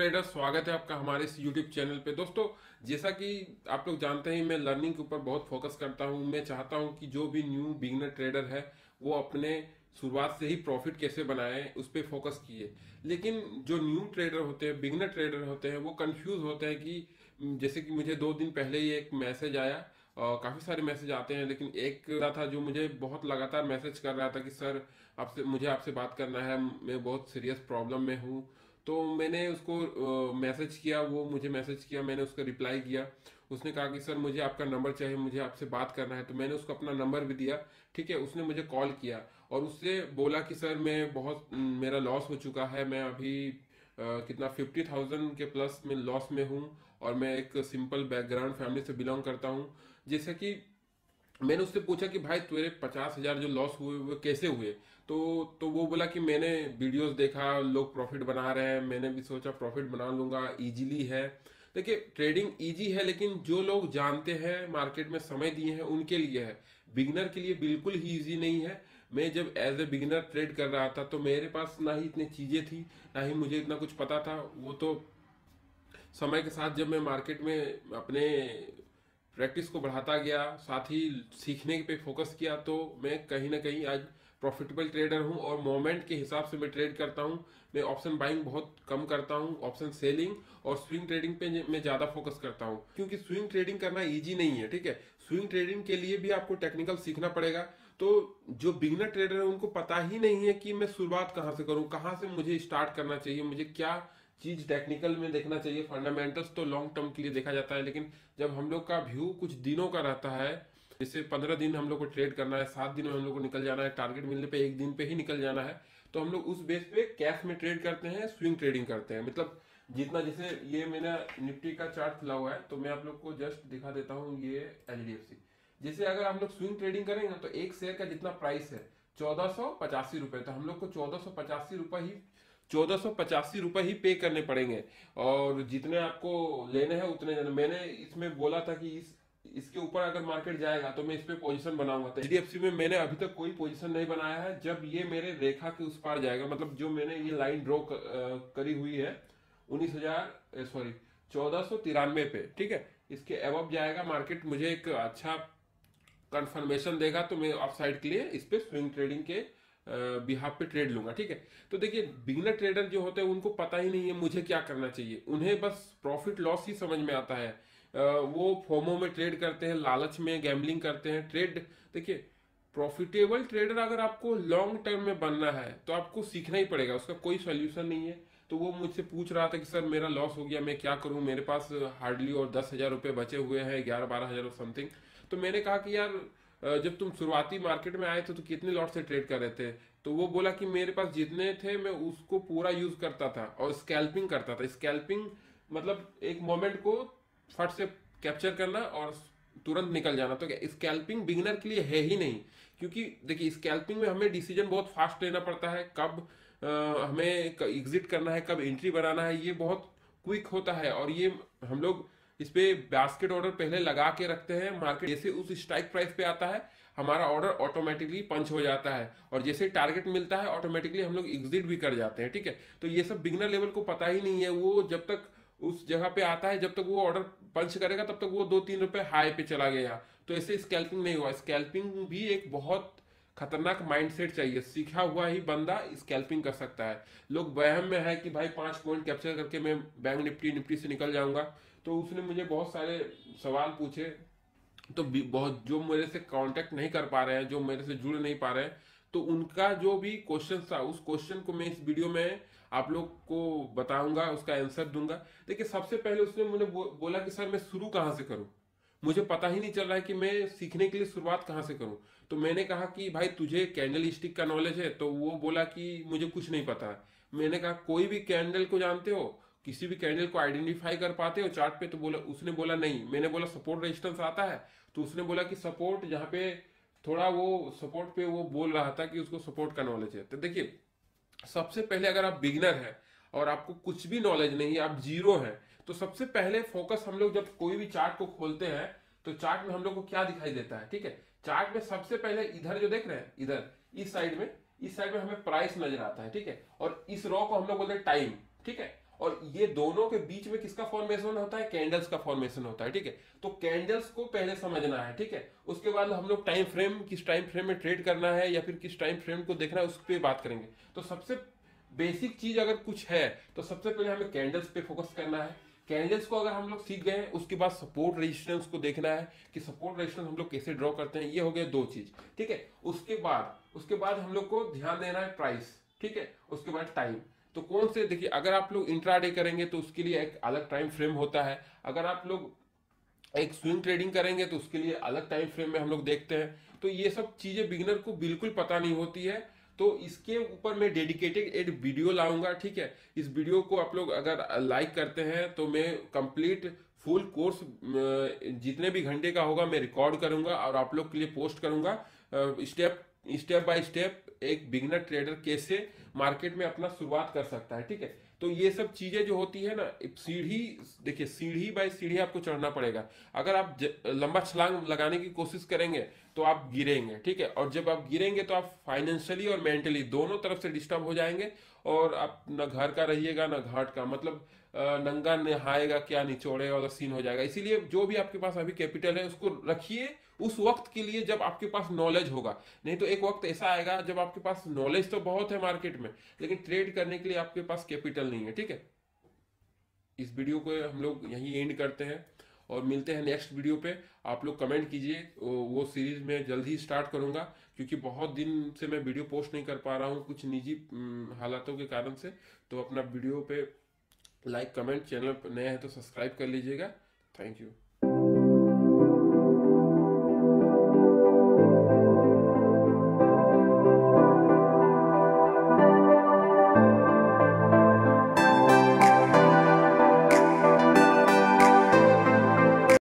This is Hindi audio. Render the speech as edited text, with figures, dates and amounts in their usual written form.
ट्रेडर, स्वागत है आपका हमारे इस यूट्यूब चैनल पे। दोस्तों, जैसा कि आप लोग जानते हैं, मैं लर्निंग के ऊपर बहुत फोकस करता हूं। मैं चाहता हूं कि जो भी न्यू बिगिनर ट्रेडर है वो अपने शुरुआत से ही प्रॉफिट कैसे बनाए उस पर फोकस किए। लेकिन जो न्यू ट्रेडर होते हैं, बिगिनर ट्रेडर होते हैं, वो कंफ्यूज होते हैं कि जैसे कि मुझे 2 दिन पहले ही एक मैसेज आया, और काफ़ी सारे मैसेज आते हैं, लेकिन एक था जो मुझे बहुत लगातार मैसेज कर रहा था कि सर मुझे आपसे बात करना है, मैं बहुत सीरियस प्रॉब्लम में हूँ। तो मैंने उसको मैसेज किया, वो मुझे मैसेज किया, मैंने उसका रिप्लाई किया। उसने कहा कि सर मुझे आपका नंबर चाहिए, मुझे आपसे बात करना है। तो मैंने उसको अपना नंबर भी दिया। ठीक है, उसने मुझे कॉल किया और उससे बोला कि सर मैं बहुत मेरा लॉस हो चुका है, मैं अभी कितना 50,000 के प्लस में लॉस में हूँ, और मैं एक सिंपल बैकग्राउंड फैमिली से बिलोंग करता हूँ। जैसे कि मैंने उससे पूछा कि भाई तेरे 50,000 जो लॉस हुए वो कैसे हुए। तो वो बोला कि मैंने वीडियोस देखा, लोग प्रॉफिट बना रहे हैं, मैंने भी सोचा प्रॉफिट बना लूंगा, इजीली है। देखिए, ट्रेडिंग इजी है, लेकिन जो लोग जानते हैं, मार्केट में समय दिए हैं, उनके लिए है। बिगिनर के लिए बिल्कुल ही इजी नहीं है। मैं जब एज ए बिगिनर ट्रेड कर रहा था तो मेरे पास ना ही इतनी चीजें थी, ना ही मुझे इतना कुछ पता था। वो तो समय के साथ जब मैं मार्केट में अपने प्रैक्टिस को बढ़ाता गया, साथ ही सीखने पे फोकस किया, तो मैं कहीं ना कहीं आज प्रॉफिटेबल ट्रेडर हूं। और मोमेंट के हिसाब से मैं ट्रेड करता हूं। मैं ऑप्शन बाइंग बहुत कम करता हूं, ऑप्शन सेलिंग और स्विंग ट्रेडिंग पे मैं ज्यादा फोकस करता हूं, क्योंकि स्विंग ट्रेडिंग करना इजी नहीं है। ठीक है, स्विंग ट्रेडिंग के लिए भी आपको टेक्निकल सीखना पड़ेगा। तो जो बिगिनर ट्रेडर है उनको पता ही नहीं है कि मैं शुरुआत कहाँ से करूँ, कहाँ से मुझे स्टार्ट करना चाहिए, मुझे क्या चीज टेक्निकल में देखना चाहिए। फंडामेंटल्स तो लॉन्ग टर्म के लिए देखा जाता है, लेकिन जब हम लोग का व्यू कुछ दिनों का रहता है, जैसे 15 दिन हम लोग को ट्रेड करना है, 7 दिन में हम लोग को निकल जाना है, टारगेट मिलने पे 1 दिन पे ही निकल जाना है, तो हम लोग उस बेस पे कैश में ट्रेड करते हैं, स्विंग ट्रेडिंग करते हैं। मतलब जितना, जैसे ये मैंने निफ्टी का चार्ट खुला हुआ है, तो मैं आप लोग को जस्ट दिखा देता हूँ। ये एचडीएफसी, जैसे अगर हम लोग स्विंग ट्रेडिंग करेंगे ना, तो एक शेयर का जितना प्राइस है 1485 रुपए, तो हम लोग को 1485 रुपए ही पे करने पड़ेंगे। और जितने आपको लेने हैं उतने लेने। मैंने इसमें बोला था कि इसके ऊपर अगर मार्केट जाएगा तो मैं इस पे पोजीशन बनाऊंगा। तो एचडीएफसी में मैंने अभी तक कोई पोजीशन नहीं बनाया है। जब ये मेरे रेखा के उस पार जाएगा, मतलब जो मैंने ये लाइन ड्रॉ करी हुई है 19,000, सॉरी 1493 पे, ठीक है, इसके अबव जाएगा मार्केट, मुझे एक अच्छा कंफर्मेशन देगा, तो मैं ऑफ साइड के लिए इस पे स्विंग ट्रेडिंग के बिहाफ पे ट्रेड लूंगा। ठीक है, तो देखिए, बिगिनर ट्रेडर जो होते हैं उनको पता ही नहीं है मुझे क्या करना चाहिए। उन्हें बस प्रॉफिट लॉस ही समझ में आता है। वो फोमो में ट्रेड करते हैं, लालच में गैम्बलिंग करते हैं। ट्रेड, देखिए, प्रॉफिटेबल ट्रेडर अगर आपको लॉन्ग टर्म में बनना है तो आपको सीखना ही पड़ेगा, उसका कोई सोल्यूशन नहीं है। तो वो मुझसे पूछ रहा था कि सर मेरा लॉस हो गया, मैं क्या करूं, मेरे पास हार्डली और 10,000 रुपये बचे हुए हैं, 11-12 हज़ार समथिंग। तो मैंने कहा कि यार, जब तुम शुरुआती मार्केट में आए थे तो कितने लॉट से ट्रेड कर रहे थे? तो वो बोला कि मेरे पास जितने थे मैं उसको पूरा यूज करता था और स्कैल्पिंग करता था। स्कैल्पिंग मतलब एक मोमेंट को फट से कैप्चर करना और तुरंत निकल जाना। तो स्कैल्पिंग बिगिनर के लिए है ही नहीं, क्योंकि देखिए, स्कैल्पिंग में हमें डिसीजन बहुत फास्ट लेना पड़ता है, कब हमें एग्जिट करना है, कब एंट्री बनाना है, ये बहुत क्विक होता है। और ये हम लोग इस पे बास्केट ऑर्डर पहले लगा के रखते हैं। मार्केट जैसे उस स्ट्राइक प्राइस पे आता है, हमारा ऑर्डर ऑटोमेटिकली पंच हो जाता है, और जैसे टारगेट मिलता है ऑटोमेटिकली हम लोग एग्जिट भी कर जाते हैं। ठीक है, तो ये सब बिगनर लेवल को पता ही नहीं है। वो जब तक उस जगह पे आता है, जब तक वो ऑर्डर पंच करेगा, तब तक वो 2-3 रुपए हाई पे चला गया। तो ऐसे स्कैल्पिंग नहीं हुआ। स्कैल्पिंग भी एक बहुत खतरनाक माइंडसेट चाहिए, सीखा हुआ ही बंदा स्कैल्पिंग कर सकता है। लोग वहम में है कि भाई 5 पॉइंट कैप्चर करके मैं बैंक निफ्टी से निकल जाऊंगा। तो उसने मुझे बहुत सारे सवाल पूछे। तो बहुत जो मेरे से कांटेक्ट नहीं कर पा रहे हैं, जो मेरे से जुड़ नहीं पा रहे हैं, तो उनका जो भी क्वेश्चन था, उस क्वेश्चन को मैं इस वीडियो में आप लोग को बताऊंगा, उसका आंसर दूंगा। देखिए, सबसे पहले उसने मुझे बोला कि सर मैं शुरू कहाँ से करूं, मुझे पता ही नहीं चल रहा है कि मैं सीखने के लिए शुरुआत कहाँ से करूं। तो मैंने कहा कि भाई तुझे कैंडल स्टिक का नॉलेज है? तो वो बोला कि मुझे कुछ नहीं पता है। मैंने कहा कोई भी कैंडल को जानते हो, किसी भी कैंडल को आइडेंटिफाई कर पाते हो चार्ट पे? तो बोला, उसने बोला नहीं। मैंने बोला सपोर्ट रेजिस्टेंस आता है? तो उसने बोला कि सपोर्ट, जहाँ पे थोड़ा वो सपोर्ट पे वो बोल रहा था कि उसको सपोर्ट का नॉलेज है। तो देखिए, सबसे पहले अगर आप बिगिनर हैं और आपको कुछ भी नॉलेज नहीं है, आप जीरो हैं, तो सबसे पहले फोकस हम लोग जब कोई भी चार्ट को खोलते हैं तो चार्ट में हम लोग को क्या दिखाई देता है? ठीक है, चार्ट में सबसे पहले इधर जो देख रहे हैं, इधर इस साइड में हमें प्राइस नजर आता है। ठीक है, और इस रॉ को हम लोग बोलते हैं टाइम। ठीक है, और ये दोनों के बीच में किसका फॉर्मेशन होता है, कैंडल्स का फॉर्मेशन होता है, ठीक है। तो कैंडल्स को पहले समझना है, ठीक है। उसके बाद हम लोग टाइम फ्रेम, किस टाइम फ्रेम में ट्रेड करना है या फिर किस टाइम फ्रेम को देखना है, उस पर बात करेंगे। तो सबसे बेसिक चीज अगर कुछ है तो सबसे पहले हमें कैंडल्स पे फोकस करना है। कैंडल्स को अगर हम लोग सीख गए, उसके बाद सपोर्ट रेजिस्टेंस को देखना है कि सपोर्ट रेजिस्टेंस हम लोग कैसे ड्रॉ करते हैं। ये हो गया दो चीज, ठीक है। उसके बाद हम लोग को ध्यान देना है प्राइस, ठीक है। उसके बाद टाइम। तो कौन से, देखिए, अगर आप लोग इंट्राडे करेंगे तो उसके लिए एक अलग टाइम फ्रेम होता है। अगर आप लोग एक स्विंग ट्रेडिंग करेंगे तो उसके लिए अलग टाइम फ्रेम में हम लोग देखते हैं। तो ये सब चीजें बिगिनर को बिल्कुल पता नहीं होती है। तो इसके ऊपर मैं डेडिकेटेड एक वीडियो लाऊंगा, ठीक है। इस वीडियो को आप लोग अगर लाइक करते हैं तो मैं कंप्लीट फुल कोर्स जितने भी घंटे का होगा मैं रिकॉर्ड करूंगा और आप लोग के लिए पोस्ट करूंगा, स्टेप स्टेप बाय स्टेप एक बिगिनर ट्रेडर कैसे मार्केट में अपना शुरुआत कर सकता है, ठीक है। तो ये सब चीजें जो होती है ना, एक सीढ़ी, देखिए सीढ़ी बाय सीढ़ी आपको चढ़ना पड़ेगा। अगर आप लंबा छलांग लगाने की कोशिश करेंगे तो आप गिरेंगे, ठीक है। और जब आप गिरेंगे तो आप फाइनेंशियली और मेंटली दोनों तरफ से डिस्टर्ब हो जाएंगे। और आप न घर का रहिएगा न घाट का, मतलब नंगा नहाएगा क्या निचोड़े वाला सीन हो जाएगा। इसीलिए जो भी आपके पास अभी कैपिटल है उसको रखिए उस वक्त के लिए जब आपके पास नॉलेज होगा। नहीं तो एक वक्त ऐसा आएगा जब आपके पास नॉलेज तो बहुत है मार्केट में, लेकिन ट्रेड करने के लिए आपके पास कैपिटल नहीं है, ठीक है। इस वीडियो को हम लोग यहीं एंड करते हैं और मिलते हैं नेक्स्ट वीडियो पे। आप लोग कमेंट कीजिए, वो सीरीज में जल्द ही स्टार्ट करूंगा, क्योंकि बहुत दिन से मैं वीडियो पोस्ट नहीं कर पा रहा हूँ कुछ निजी हालातों के कारण से। तो अपना वीडियो पे लाइक कमेंट, चैनल पर नए हैं तो सब्सक्राइब कर लीजिएगा। Thank you.